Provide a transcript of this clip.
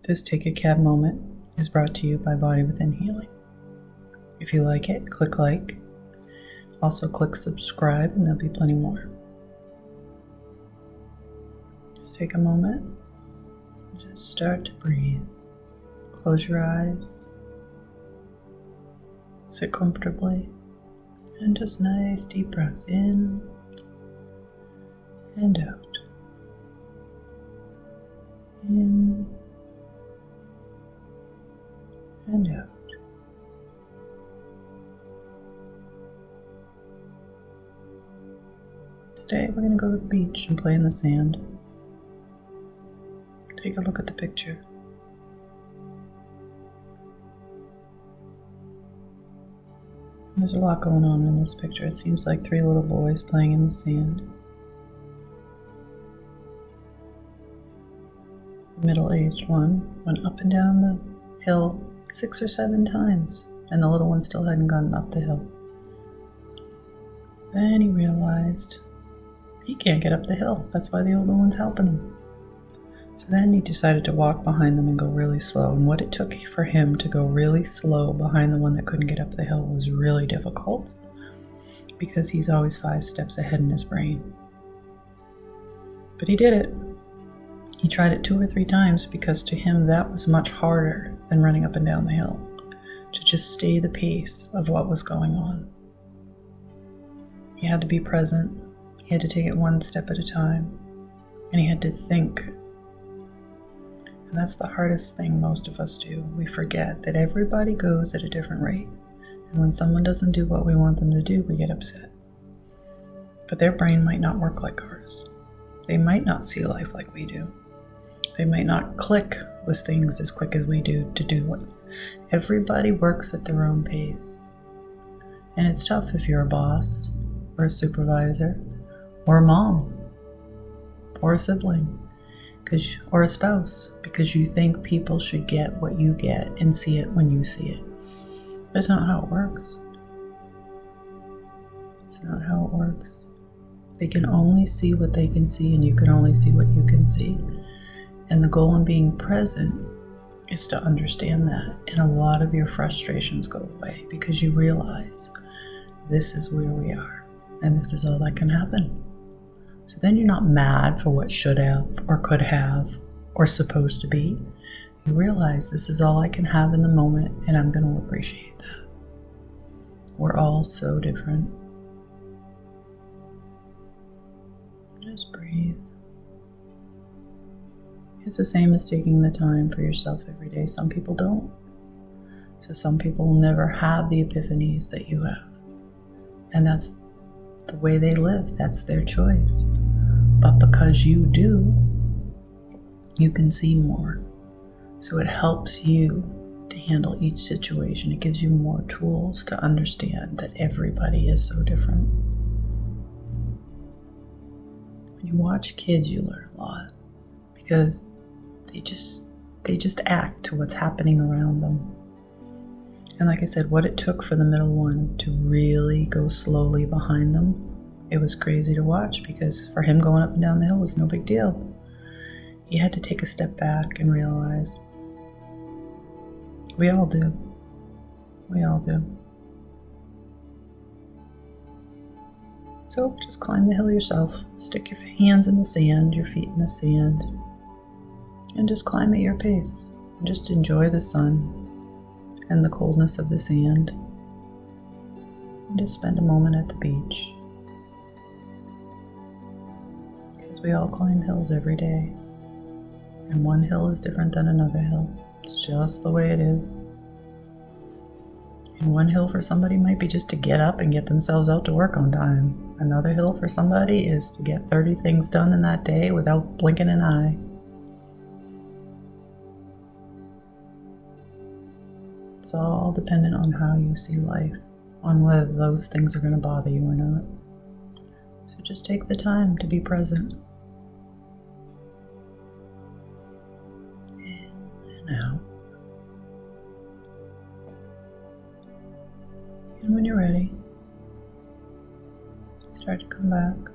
This Take a C.A.B moment is brought to you by Body Within Healing. If you like it, click like. Also click subscribe and there'll be plenty more. Just take a moment and just start to breathe. Close your eyes. Sit comfortably and just nice deep breaths in and out. In and out. Today we're going to go to the beach and play in the sand. Take a look at the picture. There's a lot going on in this picture. It seems like 3 little boys playing in the sand. The middle-aged one went up and down the hill 6 or 7 times, and the little one still hadn't gotten up the hill. Then he realized he can't get up the hill. That's why the older one's helping him. So then he decided to walk behind them and go really slow. And what it took for him to go really slow behind the one that couldn't get up the hill was really difficult, because he's always 5 steps ahead in his brain. But he did it. He tried it 2 or 3 times because to him that was much harder than running up and down the hill, to just stay the pace of what was going on. He had to be present. He had to take it 1 step at a time, and he had to think. And that's the hardest thing most of us do. We forget that everybody goes at a different rate, and when someone doesn't do what we want them to do, we get upset. But their brain might not work like ours. They might not see life like we do. They might not click with things as quick as we do to do it. Everybody works at their own pace. And it's tough if you're a boss, or a supervisor, or a mom, or a sibling, or a spouse, because you think people should get what you get and see it when you see it. That's not how it works. It's not how it works. They can only see what they can see, and you can only see what you can see. And the goal in being present is to understand that, and a lot of your frustrations go away because you realize this is where we are, and this is all that can happen. So then you're not mad for what should have or could have or supposed to be. You realize this is all I can have in the moment, and I'm going to appreciate that. We're all so different. Just breathe. It's the same as taking the time for yourself every day. Some people don't. So some people will never have the epiphanies that you have. And that's the way they live. That's their choice. But because you do, you can see more. So it helps you to handle each situation. It gives you more tools to understand that everybody is so different. When you watch kids, you learn a lot, because they just act to what's happening around them. And like I said, what it took for the middle one to really go slowly behind them, it was crazy to watch, because for him going up and down the hill was no big deal. He had to take a step back and realize we all do. We all do. So just climb the hill yourself. Stick your hands in the sand, your feet in the sand, and just climb at your pace. And just enjoy the sun and the coldness of the sand. And just spend a moment at the beach. Because we all climb hills every day. And one hill is different than another hill. It's just the way it is. And one hill for somebody might be just to get up and get themselves out to work on time. Another hill for somebody is to get 30 things done in that day without blinking an eye. It's all dependent on how you see life, on whether those things are going to bother you or not. So just take the time to be present. In and out. And when you're ready, start to come back.